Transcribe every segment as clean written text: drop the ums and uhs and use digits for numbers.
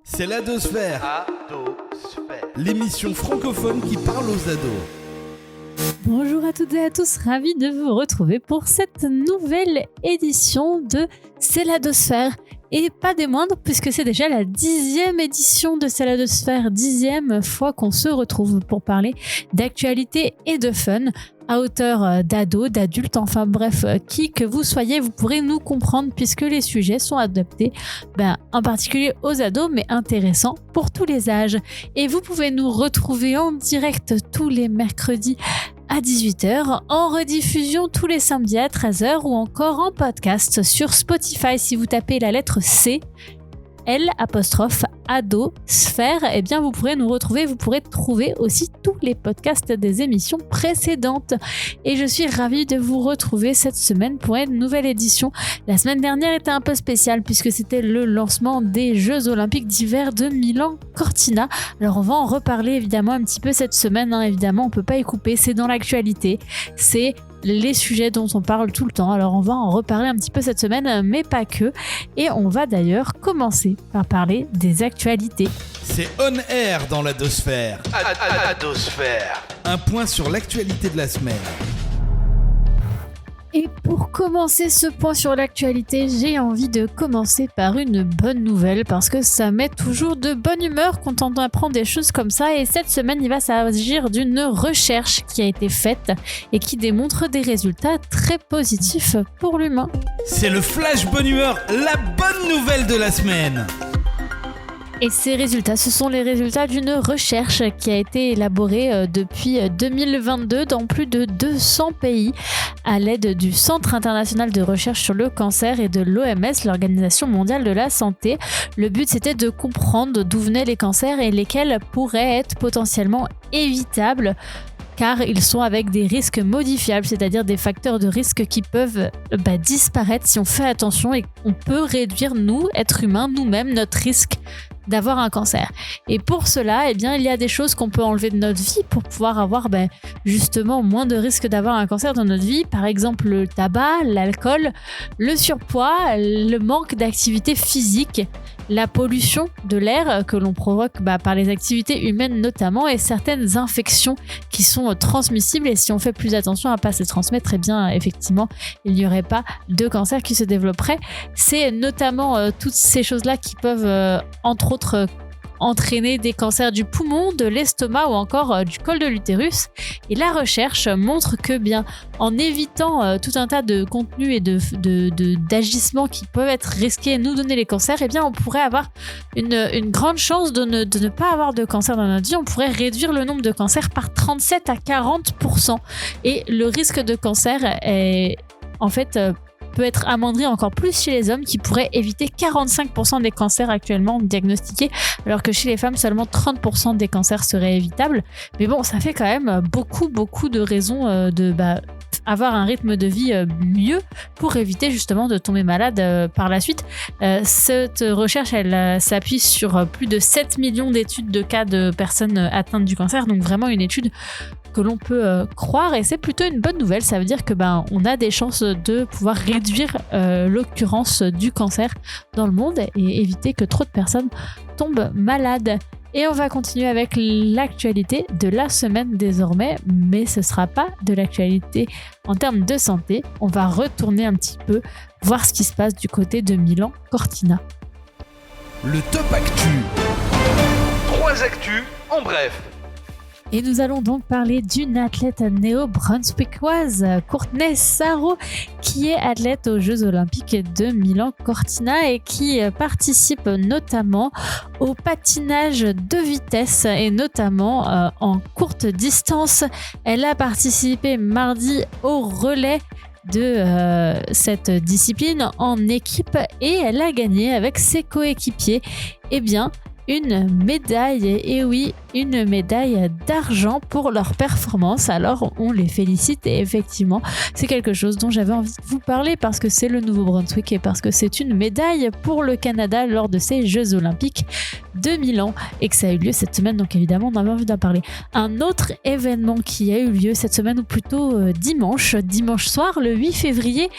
C'est l'Adosphère. L'émission francophone qui parle aux ados. Bonjour à toutes et à tous, ravi de vous retrouver pour cette nouvelle édition de C'est l'Adosphère. Et pas des moindres, puisque c'est déjà la 10e édition de C'est l'Adosphère, 10e fois qu'on se retrouve pour parler d'actualité et de fun. À hauteur d'ados, d'adultes, enfin bref, qui que vous soyez, vous pourrez nous comprendre puisque les sujets sont adaptés, en particulier aux ados, mais intéressants pour tous les âges. Et vous pouvez nous retrouver en direct tous les mercredis à 18h, en rediffusion tous les samedis à 13h ou encore en podcast sur Spotify. Si vous tapez la lettre C, L'_Adosphère, eh bien vous pourrez nous retrouver, vous pourrez trouver aussi tous les podcasts des émissions précédentes. Et je suis ravie de vous retrouver cette semaine pour une nouvelle édition. La semaine dernière était un peu spéciale puisque c'était le lancement des Jeux Olympiques d'hiver de Milan-Cortina. Alors on va en reparler évidemment un petit peu cette semaine, évidemment on peut pas y couper, c'est dans l'actualité, c'est les sujets dont on parle tout le temps. Alors on va en reparler un petit peu cette semaine, mais pas que. Et on va d'ailleurs commencer par parler des actualités. C'est On Air dans l'Adosphère. Adosphère. Un point sur l'actualité de la semaine. Et pour commencer ce point sur l'actualité, j'ai envie de commencer par une bonne nouvelle parce que ça met toujours de bonne humeur quand on apprend des choses comme ça. Et cette semaine, il va s'agir d'une recherche qui a été faite et qui démontre des résultats très positifs pour l'humain. C'est le flash bonne humeur, la bonne nouvelle de la semaine. Et ces résultats, ce sont les résultats d'une recherche qui a été élaborée depuis 2022 dans plus de 200 pays à l'aide du Centre international de recherche sur le cancer et de l'OMS, l'Organisation mondiale de la santé. Le but, c'était de comprendre d'où venaient les cancers et lesquels pourraient être potentiellement évitables, car ils sont avec des risques modifiables, c'est-à-dire des facteurs de risque qui peuvent disparaître si on fait attention, et on peut réduire, nous, êtres humains, nous-mêmes, notre risque d'avoir un cancer. Et pour cela, il y a des choses qu'on peut enlever de notre vie pour pouvoir avoir justement moins de risques d'avoir un cancer dans notre vie. Par exemple, le tabac, l'alcool, le surpoids, le manque d'activité physique, la pollution de l'air que l'on provoque par les activités humaines notamment, et certaines infections qui sont transmissibles, et si on fait plus attention à ne pas se transmettre, effectivement, il n'y aurait pas de cancer qui se développerait. C'est notamment toutes ces choses-là qui peuvent, entre autres, entraîner des cancers du poumon, de l'estomac ou encore du col de l'utérus. Et la recherche montre que en évitant tout un tas de contenus et d'agissements qui peuvent être risqués et nous donner les cancers, on pourrait avoir une grande chance de ne pas avoir de cancer dans notre vie. On pourrait réduire le nombre de cancers par 37 à 40%. Et le risque de cancer est peut être amoindri encore plus chez les hommes, qui pourraient éviter 45% des cancers actuellement diagnostiqués, alors que chez les femmes, seulement 30% des cancers seraient évitables. Mais bon, ça fait quand même beaucoup de raisons avoir un rythme de vie mieux pour éviter justement de tomber malade par la suite. Cette recherche, elle s'appuie sur plus de 7 millions d'études de cas de personnes atteintes du cancer, donc vraiment une étude que l'on peut croire, et c'est plutôt une bonne nouvelle. Ça veut dire que on a des chances de pouvoir réduire l'occurrence du cancer dans le monde et éviter que trop de personnes tombent malades. Et on va continuer avec l'actualité de la semaine désormais, mais ce sera pas de l'actualité en termes de santé. On va retourner un petit peu voir ce qui se passe du côté de Milan-Cortina. Le top actu. 3 actus en bref. Et nous allons donc parler d'une athlète néo-brunswickoise, Courtney Sarro, qui est athlète aux Jeux Olympiques de Milan-Cortina et qui participe notamment au patinage de vitesse et notamment en courte distance. Elle a participé mardi au relais de cette discipline en équipe et elle a gagné avec ses coéquipiers une médaille, et oui, une médaille d'argent pour leur performance. Alors on les félicite, et effectivement c'est quelque chose dont j'avais envie de vous parler parce que c'est le Nouveau-Brunswick et parce que c'est une médaille pour le Canada lors de ces Jeux Olympiques de Milan et que ça a eu lieu cette semaine, donc évidemment on avait envie d'en parler. Un autre événement qui a eu lieu cette semaine, ou plutôt dimanche soir, le 8 février,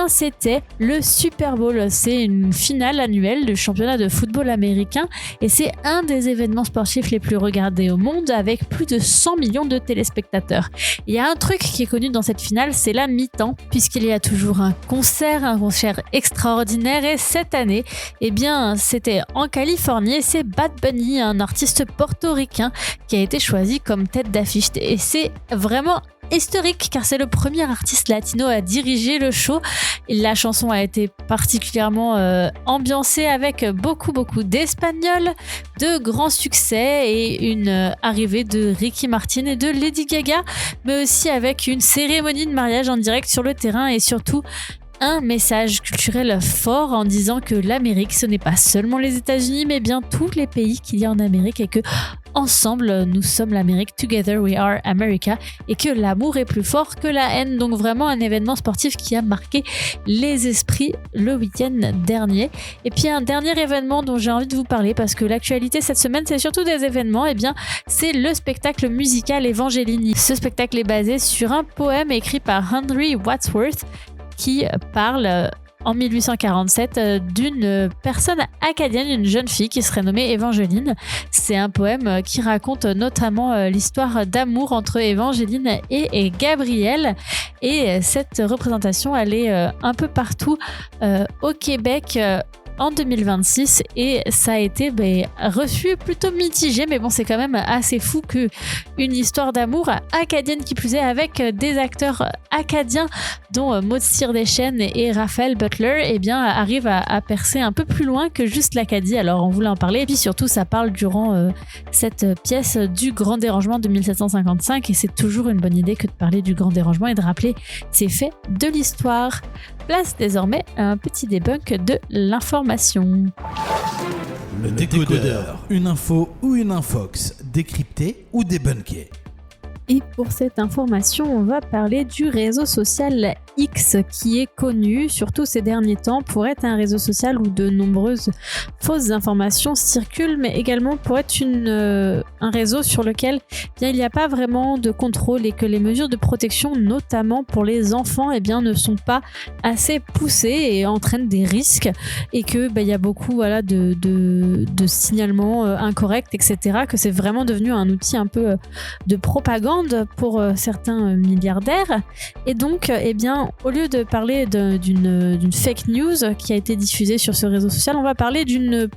c'était le Super Bowl. C'est une finale annuelle du championnat de football américain et c'est un des événements sportifs les plus regardés au monde avec plus de 100 millions de téléspectateurs. Il y a un truc qui est connu dans cette finale, c'est la mi-temps, puisqu'il y a toujours un concert extraordinaire et cette année, eh bien, c'était en Californie et c'est Bad Bunny, un artiste portoricain qui a été choisi comme tête d'affiche et c'est vraiment historique car c'est le premier artiste latino à diriger le show. La chanson a été particulièrement ambiancée avec beaucoup d'Espagnols, de grands succès et une arrivée de Ricky Martin et de Lady Gaga, mais aussi avec une cérémonie de mariage en direct sur le terrain et surtout un message culturel fort en disant que l'Amérique, ce n'est pas seulement les États-Unis, mais bien tous les pays qu'il y a en Amérique et que ensemble, nous sommes l'Amérique, together we are America, et que l'amour est plus fort que la haine. Donc vraiment un événement sportif qui a marqué les esprits le week-end dernier. Et puis un dernier événement dont j'ai envie de vous parler parce que l'actualité cette semaine, c'est surtout des événements, et bien c'est le spectacle musical Evangeline. Ce spectacle est basé sur un poème écrit par Henry Wadsworth qui parle en 1847 d'une personne acadienne, une jeune fille qui serait nommée Evangeline. C'est un poème qui raconte notamment l'histoire d'amour entre Evangeline et Gabriel. Et cette représentation, elle est un peu partout au Québec en 2026 et ça a été reçu plutôt mitigé, mais bon, c'est quand même assez fou que une histoire d'amour acadienne qui plus est avec des acteurs acadiens dont Maud Cyr-Deschênes et Raphaël Butler arrive à percer un peu plus loin que juste l'Acadie. Alors on voulait en parler et puis surtout ça parle durant cette pièce du Grand Dérangement de 1755 et c'est toujours une bonne idée que de parler du Grand Dérangement et de rappeler ces faits de l'histoire. Place désormais à un petit débunk de l'information. Le décodeur, une info ou une infox, décryptée ou débunkée. Et pour cette information, on va parler du réseau social X qui est connu, surtout ces derniers temps, pour être un réseau social où de nombreuses fausses informations circulent, mais également pour être un réseau sur lequel il n'y a pas vraiment de contrôle et que les mesures de protection, notamment pour les enfants, ne sont pas assez poussées et entraînent des risques et que y a beaucoup de signalements incorrects, etc., que c'est vraiment devenu un outil un peu de propagande pour certains milliardaires. Et donc, au lieu de parler d'une fake news qui a été diffusée sur ce réseau social, on va parler d'une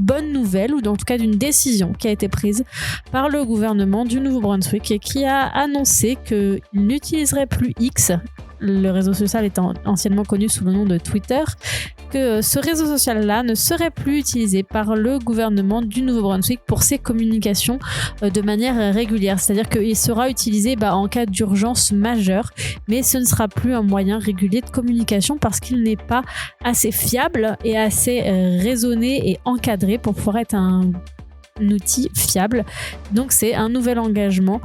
bonne nouvelle, ou en tout cas d'une décision qui a été prise par le gouvernement du Nouveau-Brunswick et qui a annoncé qu'il n'utiliserait plus X, le réseau social étant anciennement connu sous le nom de Twitter, que ce réseau social-là ne serait plus utilisé par le gouvernement du Nouveau-Brunswick pour ses communications de manière régulière. C'est-à-dire qu'il sera utilisé en cas d'urgence majeure, mais ce ne sera plus un moyen régulier de communication parce qu'il n'est pas assez fiable et assez raisonné et encadré pour pouvoir être un outil fiable. Donc c'est un nouvel engagement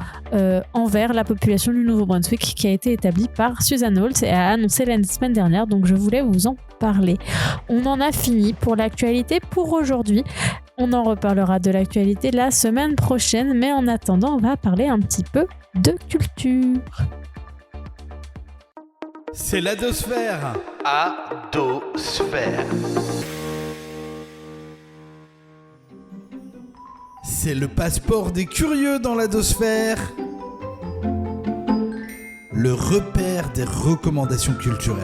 envers la population du Nouveau-Brunswick qui a été établi par Susan Holt et a annoncé la semaine dernière, donc je voulais vous en parler. On en a fini pour l'actualité pour aujourd'hui. On en reparlera de l'actualité la semaine prochaine, mais en attendant, on va parler un petit peu de culture. C'est l'Adosphère. Adosphère. C'est le passeport des curieux dans l'Adosphère. Le repère des recommandations culturelles.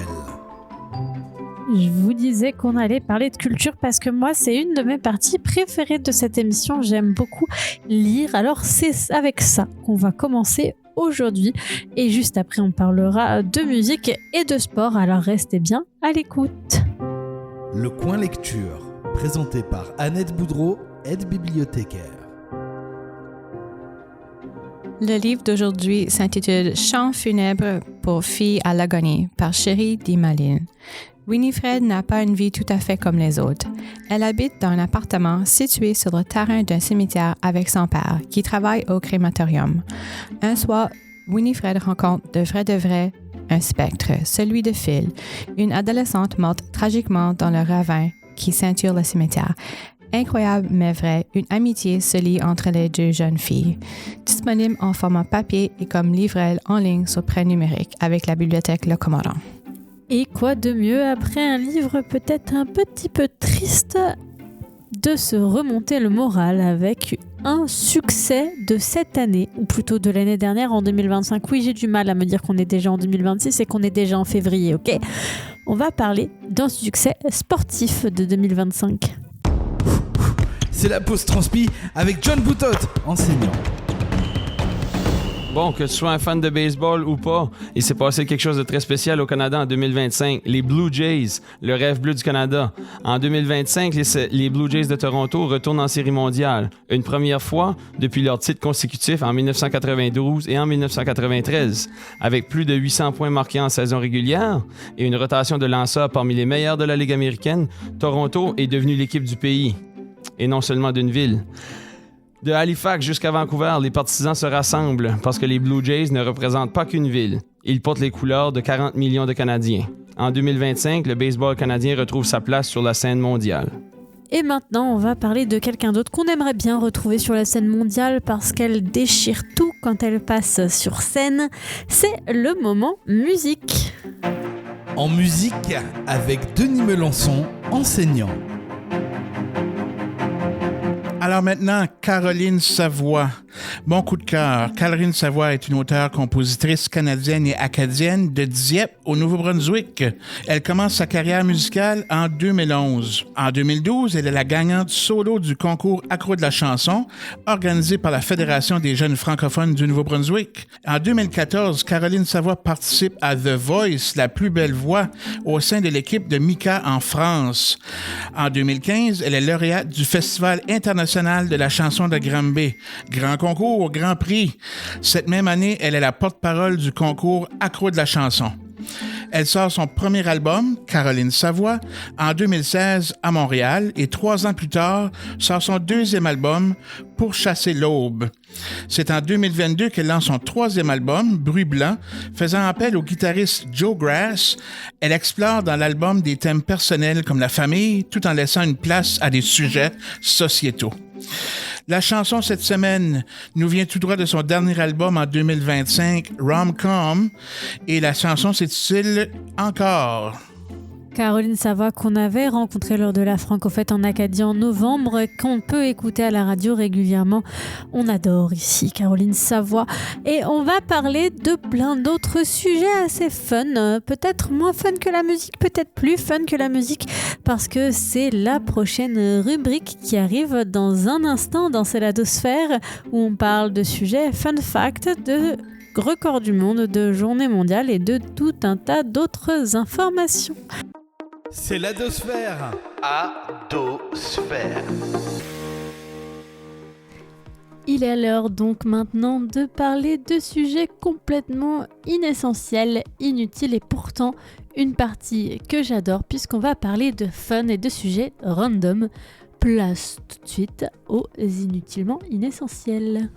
Je vous disais qu'on allait parler de culture parce que moi, c'est une de mes parties préférées de cette émission. J'aime beaucoup lire. Alors, c'est avec ça qu'on va commencer aujourd'hui. Et juste après, on parlera de musique et de sport. Alors, restez bien à l'écoute. Le coin lecture, présenté par Annette Boudreau, aide-bibliothécaire. Le livre d'aujourd'hui s'intitule Chant funèbre pour filles à l'agonie par Chérie Dimaline. Winifred n'a pas une vie tout à fait comme les autres. Elle habite dans un appartement situé sur le terrain d'un cimetière avec son père, qui travaille au crématorium. Un soir, Winifred rencontre de vrai un spectre, celui de Phil, une adolescente morte tragiquement dans le ravin qui ceinture le cimetière. Incroyable mais vrai, une amitié se lie entre les deux jeunes filles. Disponible en format papier et comme livret en ligne sur prêt numérique avec la bibliothèque Le Commandant. Et quoi de mieux après un livre peut-être un petit peu triste de se remonter le moral avec un succès de cette année, ou plutôt de l'année dernière en 2025. Oui, j'ai du mal à me dire qu'on est déjà en 2026 et qu'on est déjà en février, ok ? On va parler d'un succès sportif de 2025. C'est la pause transpi avec John Boutot, enseignant. Bon, que tu sois un fan de baseball ou pas, il s'est passé quelque chose de très spécial au Canada en 2025. Les Blue Jays, le rêve bleu du Canada. En 2025, les Blue Jays de Toronto retournent en série mondiale. Une première fois depuis leur titre consécutif en 1992 et en 1993. Avec plus de 800 points marqués en saison régulière et une rotation de lanceurs parmi les meilleurs de la Ligue américaine, Toronto est devenu l'équipe du pays, et non seulement d'une ville. De Halifax jusqu'à Vancouver, les partisans se rassemblent parce que les Blue Jays ne représentent pas qu'une ville. Ils portent les couleurs de 40 millions de Canadiens. En 2025, le baseball canadien retrouve sa place sur la scène mondiale. Et maintenant, on va parler de quelqu'un d'autre qu'on aimerait bien retrouver sur la scène mondiale parce qu'elle déchire tout quand elle passe sur scène. C'est le moment musique. En musique avec Denis Melançon, enseignant. Alors maintenant, Caroline Savoie. Mon coup de cœur. Caroline Savoie est une auteure-compositrice canadienne et acadienne de Dieppe, au Nouveau-Brunswick. Elle commence sa carrière musicale en 2011. En 2012, elle est la gagnante solo du concours Accro de la chanson, organisé par la Fédération des jeunes francophones du Nouveau-Brunswick. En 2014, Caroline Savoie participe à The Voice, la plus belle voix, au sein de l'équipe de Mika en France. En 2015, elle est lauréate du Festival international de la chanson de Granby. Grand concours, grand prix. Cette même année, elle est la porte-parole du concours Accro de la chanson. Elle sort son premier album, Caroline Savoie, en 2016 à Montréal et 3 ans plus tard, sort son deuxième album, Pour chasser l'aube. C'est en 2022 qu'elle lance son troisième album, Bruit blanc, faisant appel au guitariste Joe Grass. Elle explore dans l'album des thèmes personnels comme la famille, tout en laissant une place à des sujets sociétaux. La chanson cette semaine nous vient tout droit de son dernier album en 2025, Rom-Com, et la chanson s'intitule « Encore ». Caroline Savoie qu'on avait rencontrée lors de la Francofête en Acadie en novembre, qu'on peut écouter à la radio régulièrement. On adore ici Caroline Savoie. Et on va parler de plein d'autres sujets assez fun. Peut-être moins fun que la musique, peut-être plus fun que la musique, parce que c'est la prochaine rubrique qui arrive dans un instant dans C'est la Dosphère, où on parle de sujets fun fact, de records du monde, de journée mondiale et de tout un tas d'autres informations. C'est la Dosphère. Adosphère. Il est l'heure donc maintenant de parler de sujets complètement inessentiels, inutiles et pourtant une partie que j'adore puisqu'on va parler de fun et de sujets random. Place tout de suite aux inutilement inessentiels.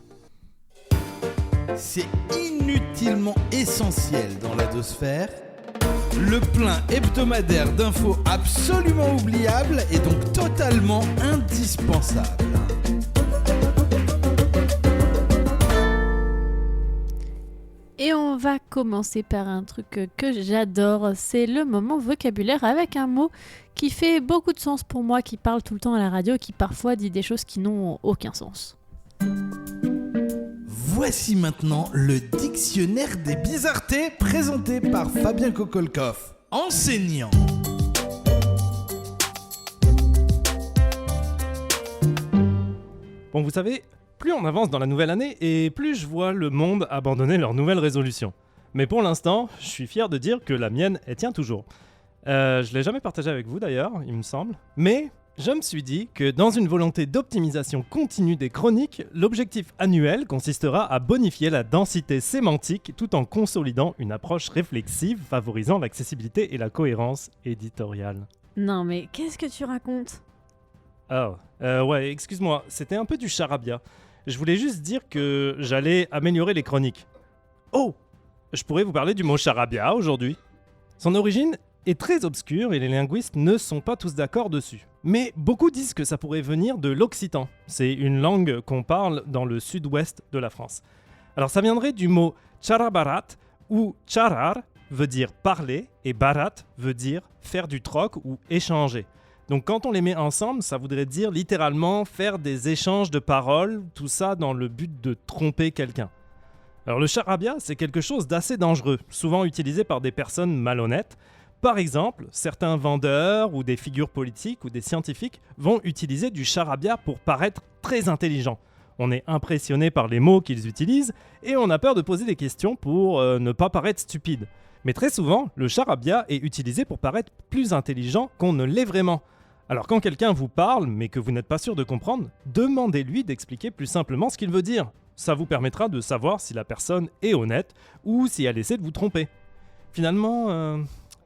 C'est inutilement essentiel dans la Dosphère. Le plein hebdomadaire d'infos absolument oubliables et donc totalement indispensable. Et on va commencer par un truc que j'adore, c'est le moment vocabulaire avec un mot qui fait beaucoup de sens pour moi, qui parle tout le temps à la radio, qui parfois dit des choses qui n'ont aucun sens. Voici maintenant le dictionnaire des bizarretés présenté par Fabien Kokolkov, enseignant. Bon, vous savez, plus on avance dans la nouvelle année et plus je vois le monde abandonner leurs nouvelles résolutions. Mais pour l'instant, je suis fier de dire que la mienne, elle tient toujours. Je l'ai jamais partagée avec vous d'ailleurs, il me semble. Mais je me suis dit que dans une volonté d'optimisation continue des chroniques, l'objectif annuel consistera à bonifier la densité sémantique tout en consolidant une approche réflexive favorisant l'accessibilité et la cohérence éditoriale. Non mais qu'est-ce que tu racontes ? Ouais, excuse-moi, c'était un peu du charabia. Je voulais juste dire que j'allais améliorer les chroniques. Oh, je pourrais vous parler du mot charabia aujourd'hui. Son origine est très obscure et les linguistes ne sont pas tous d'accord dessus. Mais beaucoup disent que ça pourrait venir de l'occitan. C'est une langue qu'on parle dans le sud-ouest de la France. Alors ça viendrait du mot charabarat, où charar veut dire parler et barat veut dire faire du troc ou échanger. Donc quand on les met ensemble, ça voudrait dire littéralement faire des échanges de paroles, tout ça dans le but de tromper quelqu'un. Alors le charabia, c'est quelque chose d'assez dangereux, souvent utilisé par des personnes malhonnêtes. Par exemple, certains vendeurs ou des figures politiques ou des scientifiques vont utiliser du charabia pour paraître très intelligents. On est impressionné par les mots qu'ils utilisent et on a peur de poser des questions pour ne pas paraître stupide. Mais très souvent, le charabia est utilisé pour paraître plus intelligent qu'on ne l'est vraiment. Alors quand quelqu'un vous parle, mais que vous n'êtes pas sûr de comprendre, demandez-lui d'expliquer plus simplement ce qu'il veut dire. Ça vous permettra de savoir si la personne est honnête ou si elle essaie de vous tromper. Finalement,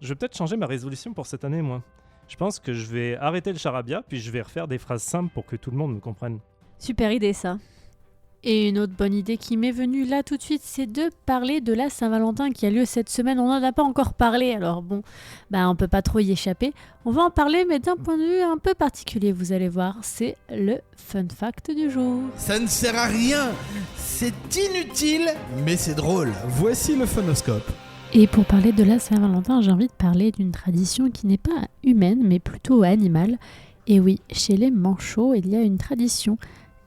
je vais peut-être changer ma résolution pour cette année, moi. Je pense que je vais arrêter le charabia, puis je vais refaire des phrases simples pour que tout le monde me comprenne. Super idée ça. Et une autre bonne idée qui m'est venue là tout de suite, c'est de parler de la Saint-Valentin qui a lieu cette semaine. On n'en a pas encore parlé, alors bon, on peut pas trop y échapper. On va en parler, mais d'un point de vue un peu particulier, vous allez voir. C'est le fun fact du jour. Ça ne sert à rien, c'est inutile, mais c'est drôle. Voici le phonoscope. Et pour parler de la Saint-Valentin, j'ai envie de parler d'une tradition qui n'est pas humaine, mais plutôt animale. Et oui, chez les manchots, il y a une tradition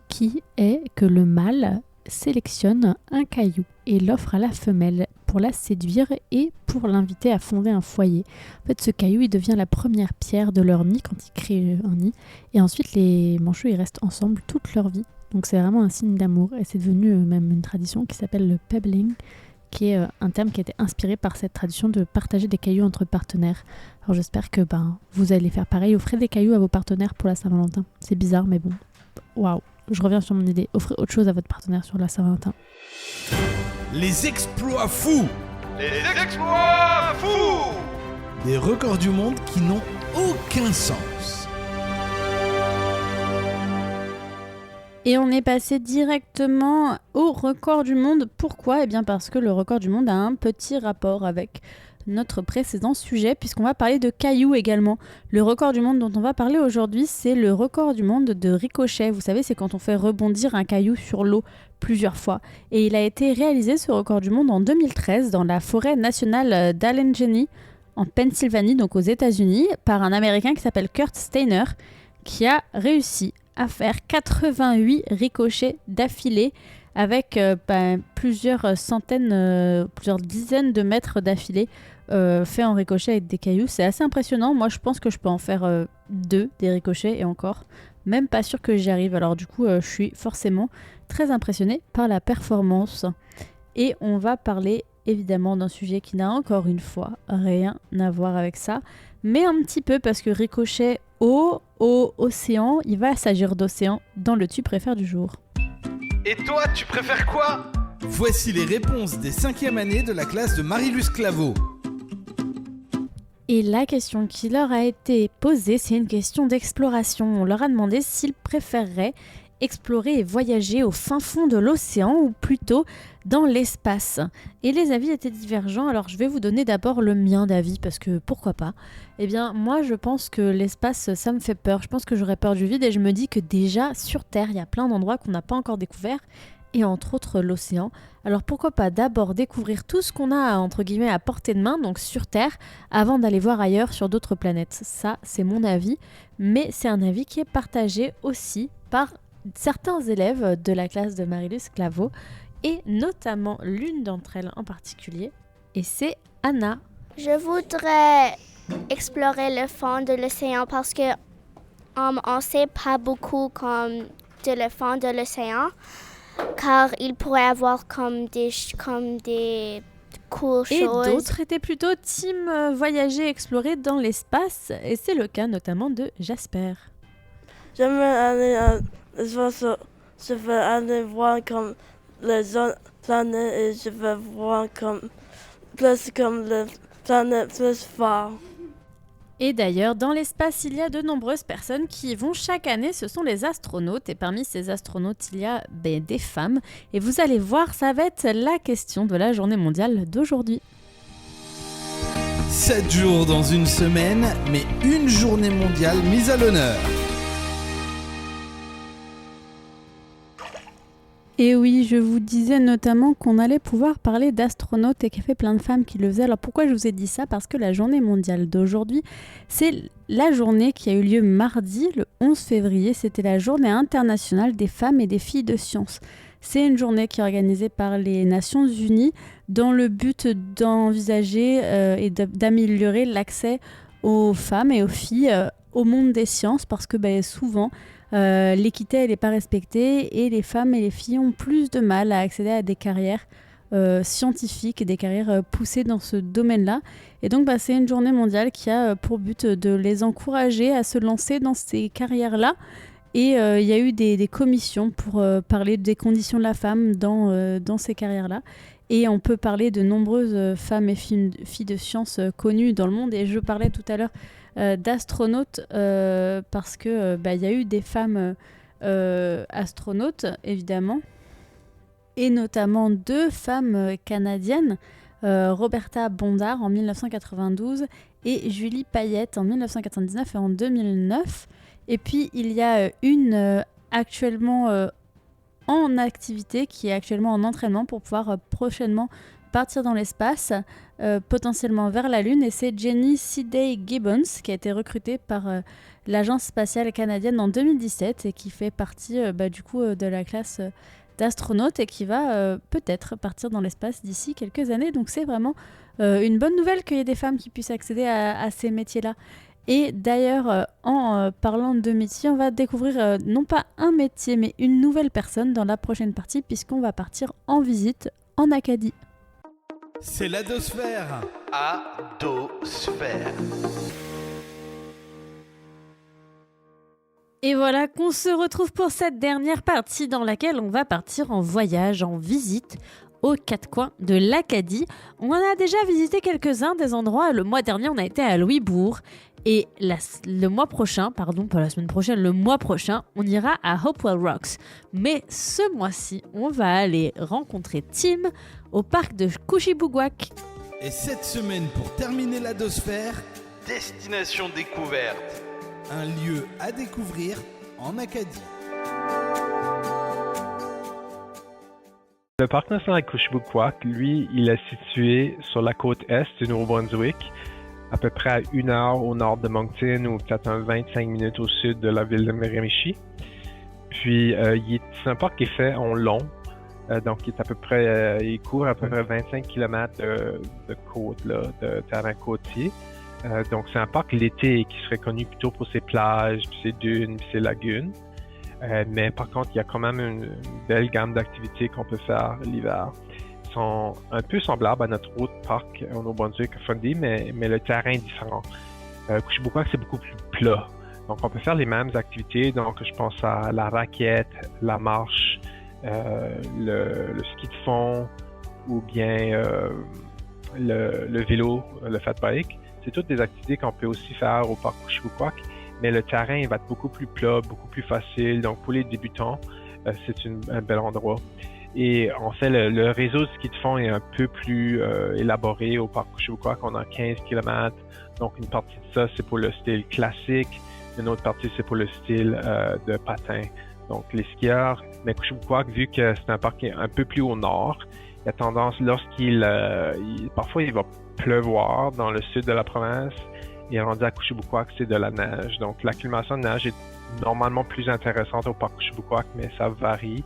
qui est que le mâle sélectionne un caillou et l'offre à la femelle pour la séduire et pour l'inviter à fonder un foyer. En fait, ce caillou, il devient la première pierre de leur nid quand ils créent un nid. Et ensuite, les manchots, ils restent ensemble toute leur vie. Donc c'est vraiment un signe d'amour. Et c'est devenu même une tradition qui s'appelle le pebbling, qui est un terme qui a été inspiré par cette tradition de partager des cailloux entre partenaires. Alors j'espère que vous allez faire pareil, offrez des cailloux à vos partenaires pour la Saint-Valentin. C'est bizarre, mais bon, waouh. Je reviens sur mon idée, offrez autre chose à votre partenaire sur la Saint-Valentin. Les exploits fous. Les exploits fous. Des records du monde qui n'ont aucun sens. Et on est passé directement au record du monde. Pourquoi ? Eh bien parce que le record du monde a un petit rapport avec notre précédent sujet, puisqu'on va parler de cailloux également. Le record du monde dont on va parler aujourd'hui, c'est le record du monde de ricochet. Vous savez, c'est quand on fait rebondir un caillou sur l'eau plusieurs fois. Et il a été réalisé, ce record du monde, en 2013, dans la forêt nationale d'Allegheny, en Pennsylvanie, donc aux États-Unis, par un Américain qui s'appelle Kurt Steiner, qui a réussi à faire 88 ricochets d'affilée avec plusieurs centaines, plusieurs dizaines de mètres d'affilée faits en ricochet avec des cailloux. C'est assez impressionnant. Moi, je pense que je peux en faire 2 des ricochets et encore. Même pas sûr que j'y arrive. Alors du coup, je suis forcément très impressionnée par la performance. Et on va parler évidemment d'un sujet qui n'a encore une fois rien à voir avec ça, mais un petit peu parce que ricochet au océan, il va s'agir d'océan dans le tu préfères du jour. Et toi, tu préfères quoi ? Voici les réponses des 5e années de la classe de Marilus Claveau. Et la question qui leur a été posée, c'est une question d'exploration. On leur a demandé s'ils préféreraient explorer et voyager au fin fond de l'océan ou plutôt dans l'espace. Et les avis étaient divergents, alors je vais vous donner d'abord le mien d'avis, parce que pourquoi pas. Eh bien, moi je pense que l'espace, ça me fait peur. Je pense que j'aurais peur du vide et je me dis que déjà sur Terre, il y a plein d'endroits qu'on n'a pas encore découverts, et entre autres l'océan. Alors pourquoi pas d'abord découvrir tout ce qu'on a entre guillemets à portée de main, donc sur Terre, avant d'aller voir ailleurs sur d'autres planètes. Ça, c'est mon avis, mais c'est un avis qui est partagé aussi par certains élèves de la classe de Marilus Claveau, et notamment l'une d'entre elles en particulier, et c'est Anna. Je voudrais explorer le fond de l'océan parce que on sait pas beaucoup comme de le fond de l'océan, car il pourrait avoir comme des cool et choses. Et d'autres étaient plutôt team voyager, explorer dans l'espace, et c'est le cas notamment de Jasper. J'aimerais aller je veux aller voir comme les autres planètes et je veux voir comme plus comme les planètes plus fort. Et d'ailleurs, dans l'espace, il y a de nombreuses personnes qui y vont chaque année, ce sont les astronautes. Et parmi ces astronautes, il y a des femmes. Et vous allez voir, ça va être la question de la journée mondiale d'aujourd'hui. 7 jours dans une semaine, mais une journée mondiale mise à l'honneur. Et oui, je vous disais notamment qu'on allait pouvoir parler d'astronautes et qu'il y avait plein de femmes qui le faisaient. Alors pourquoi je vous ai dit ça ? Parce que la journée mondiale d'aujourd'hui, c'est la journée qui a eu lieu mardi, le 11 février. C'était la journée internationale des femmes et des filles de sciences. C'est une journée qui est organisée par les Nations Unies dans le but d'envisager et d'améliorer l'accès aux femmes et aux filles au monde des sciences parce que souvent, l'équité elle n'est pas respectée et les femmes et les filles ont plus de mal à accéder à des carrières scientifiques et des carrières poussées dans ce domaine-là. Et donc c'est une journée mondiale qui a pour but de les encourager à se lancer dans ces carrières-là. Et il y a eu des commissions pour parler des conditions de la femme dans ces carrières-là. Et on peut parler de nombreuses femmes et filles de sciences connues dans le monde. Et je parlais tout à l'heure d'astronautes parce que il y a eu des femmes astronautes évidemment et notamment 2 femmes canadiennes, Roberta Bondar en 1992 et Julie Payette en 1999 et en 2009. Et puis il y a une actuellement en activité qui est actuellement en entraînement pour pouvoir prochainement partir dans l'espace, potentiellement vers la Lune, et c'est Jenny Sidey Gibbons qui a été recrutée par l'Agence spatiale canadienne en 2017 et qui fait partie de la classe d'astronautes et qui va peut-être partir dans l'espace d'ici quelques années. Donc c'est vraiment une bonne nouvelle qu'il y ait des femmes qui puissent accéder à ces métiers-là. Et d'ailleurs, en parlant de métier, on va découvrir non pas un métier, mais une nouvelle personne dans la prochaine partie, puisqu'on va partir en visite en Acadie. C'est l'Adosphère. Adosphère. Et voilà qu'on se retrouve pour cette dernière partie dans laquelle on va partir en voyage, en visite aux 4 coins de l'Acadie. On en a déjà visité quelques-uns des endroits. Le mois dernier, on a été à Louisbourg. Et le mois prochain, on ira à Hopewell Rocks. Mais ce mois-ci, on va aller rencontrer Tim au parc de Couchibougouac. Et cette semaine, pour terminer l'Adosphère, Destination découverte. un lieu à découvrir en Acadie. Le parc national Couchibougouac, lui, il est situé sur la côte est du Nouveau-Brunswick, à peu près à 1 heure au nord de Moncton ou peut-être 25 minutes au sud de la ville de Miramichi. Puis, c'est un parc qui est fait en long, donc il court à peu près 25 km de côte, de terrain côtier. Donc, c'est un parc l'été qui serait connu plutôt pour ses plages, puis ses dunes, puis ses lagunes. Mais par contre, il y a quand même une belle gamme d'activités qu'on peut faire l'hiver. Ils sont un peu semblables à notre autre parc au Nouveau-Brunswick à Fundy, mais le terrain est différent. Couchibougouac, c'est beaucoup plus plat. Donc, on peut faire les mêmes activités. Donc, je pense à la raquette, la marche, le ski de fond ou bien le vélo, le fat bike. C'est toutes des activités qu'on peut aussi faire au parc Couchibougouac, mais le terrain va être beaucoup plus plat, beaucoup plus facile. Donc, pour les débutants, c'est un bel endroit. Et en fait, le réseau de ski de fond est un peu plus élaboré au parc Couchibougouac. On a 15 km. Donc, une partie de ça, c'est pour le style classique. Une autre partie, c'est pour le style de patin. Donc, les skieurs, mais Couchibougouac, vu que c'est un parc qui est un peu plus au nord, il y a tendance, parfois il va pleuvoir dans le sud de la province, et rendu à Couchibougouac, c'est de la neige. Donc, l'accumulation de neige est normalement plus intéressante au parc Couchibougouac, mais ça varie.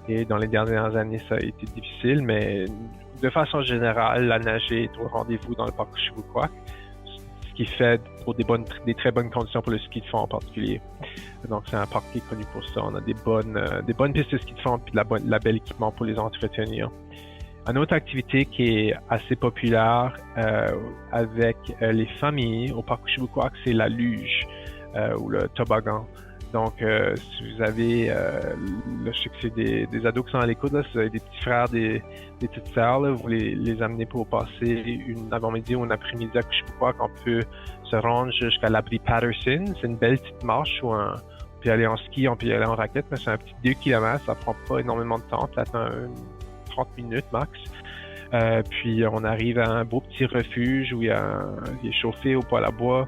Et dans les dernières années, ça a été difficile, mais de façon générale, la neige est au rendez-vous dans le parc Couchibougouac, ce qui fait pour des très bonnes conditions pour le ski de fond en particulier. Donc, c'est un parc qui est connu pour ça. On a des bonnes pistes de ski de fond et la belle équipement pour les entretenir. Une autre activité qui est assez populaire avec les familles au parc Couchibougouac, c'est la luge ou le toboggan. Donc, si vous avez, je sais que c'est des ados qui sont à l'écoute, là, si vous avez des petits frères, des petites sœurs, là, vous voulez les amener pour passer une avant-midi ou une après-midi à Couchibougouac, on peut se rendre jusqu'à l'abri Patterson. C'est une belle petite marche où on peut aller en ski, on peut y aller en raquette, mais c'est un petit 2 km, ça prend pas énormément de temps, peut-être 30 minutes max. Puis on arrive à un beau petit refuge où il est chauffé au poêle à bois.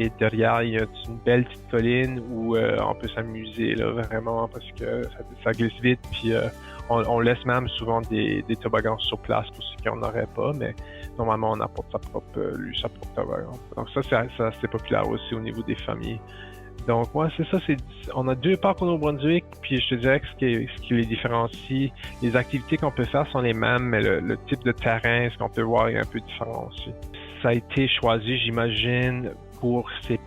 Et derrière, il y a une belle petite colline où on peut s'amuser là, vraiment parce que ça glisse vite. Puis on laisse même souvent des toboggans sur place pour ceux qui n'en auraient pas, mais normalement on apporte sa propre toboggan. Donc ça, c'est populaire aussi au niveau des familles. Donc ouais, c'est ça. On a 2 parcs au Nouveau-Brunswick, puis je te dirais que ce qui les différencie, les activités qu'on peut faire sont les mêmes, mais le type de terrain, ce qu'on peut voir est un peu différent aussi. Ça a été choisi, j'imagine, pour ces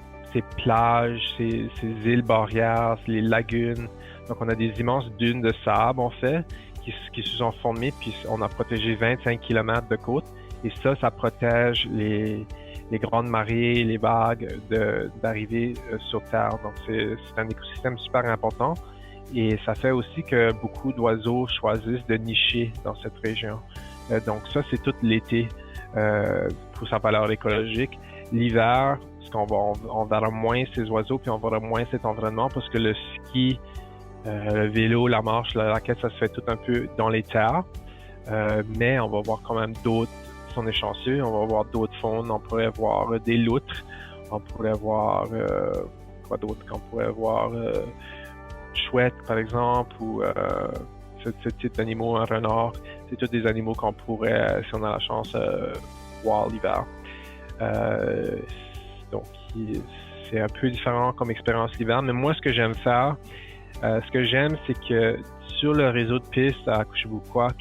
plages, ces îles barrières, les lagunes. Donc on a des immenses dunes de sable, en fait, qui se sont formées, puis on a protégé 25 km de côte. Et ça protège les grandes marées, les vagues d'arriver sur Terre. Donc c'est un écosystème super important. Et ça fait aussi que beaucoup d'oiseaux choisissent de nicher dans cette région. Donc ça, c'est tout l'été pour sa valeur écologique. L'hiver, on verra moins ces oiseaux, puis on verra moins cet environnement parce que le ski, le vélo, la marche, la raquette, ça se fait tout un peu dans les terres. Mais on va voir quand même d'autres, si on est chanceux, on va voir d'autres faunes. On pourrait voir des loutres, on pourrait voir quoi d'autre? On pourrait voir chouettes, par exemple, ou ce type d'animaux, un renard. C'est tous des animaux qu'on pourrait, si on a la chance, voir l'hiver. Donc, c'est un peu différent comme expérience l'hiver. Mais moi, ce que j'aime faire, ce que j'aime, c'est que sur le réseau de pistes à Acushibouquoc,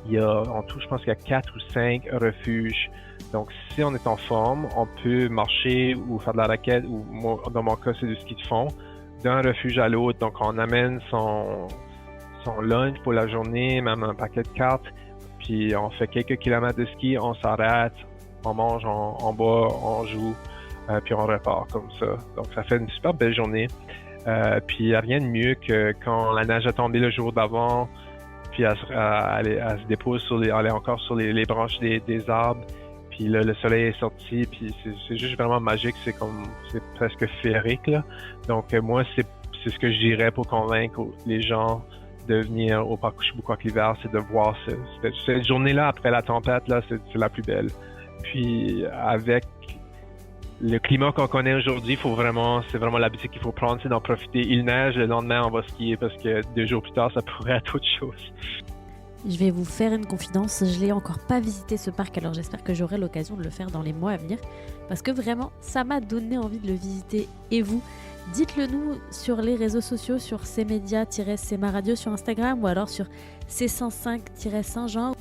il y a en tout, je pense qu'il y a 4 ou 5 refuges. Donc, si on est en forme, on peut marcher ou faire de la raquette, ou moi, dans mon cas, c'est du ski de fond, d'un refuge à l'autre. Donc, on amène son lunch pour la journée, même un paquet de cartes, puis on fait quelques kilomètres de ski, on s'arrête, on mange, on boit, on joue, puis on repart comme ça. Donc, ça fait une super belle journée. Puis, il n'y a rien de mieux que quand la neige a tombé le jour d'avant, puis elle se dépose elle est encore sur les branches des arbres, puis là, le soleil est sorti, puis c'est juste vraiment magique, c'est presque féerique, là. Donc, moi, c'est ce que je dirais pour convaincre les gens de venir au parc Acushibouquoc l'hiver, c'est de voir cette journée-là après la tempête, là, c'est la plus belle. Puis, avec le climat qu'on connaît aujourd'hui, c'est vraiment l'habitude qu'il faut prendre, c'est d'en profiter. Il neige, le lendemain, on va skier parce que 2 jours plus tard, ça pourrait être autre chose. Je vais vous faire une confidence, je l'ai encore pas visité ce parc, alors j'espère que j'aurai l'occasion de le faire dans les mois à venir, parce que vraiment, ça m'a donné envie de le visiter. Et vous, dites-le nous sur les réseaux sociaux, sur cmedia-cma radio sur Instagram, ou alors sur C105-Saint-Jean,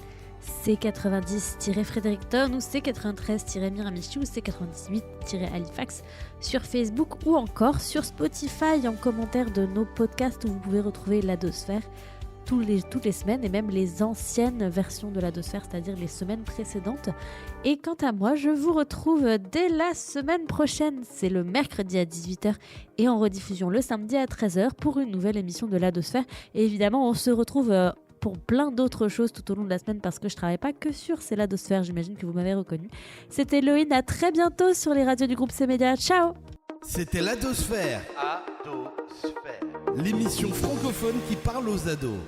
C90-Fredericton ou C93-Miramichi ou C98-Halifax sur Facebook, ou encore sur Spotify en commentaire de nos podcasts où vous pouvez retrouver l'Adosphère toutes les semaines, et même les anciennes versions de l'Adosphère, c'est-à-dire les semaines précédentes. Et quant à moi, je vous retrouve dès la semaine prochaine, c'est le mercredi à 18h et en rediffusion le samedi à 13h pour une nouvelle émission de l'Adosphère. Et évidemment, on se retrouve pour plein d'autres choses tout au long de la semaine, parce que je travaille pas que sur C'est l'Adosphère, j'imagine que vous m'avez reconnu. C'était Loïne, à très bientôt sur les radios du groupe C-Média. Ciao. C'était l'Adosphère. L'émission francophone qui parle aux ados.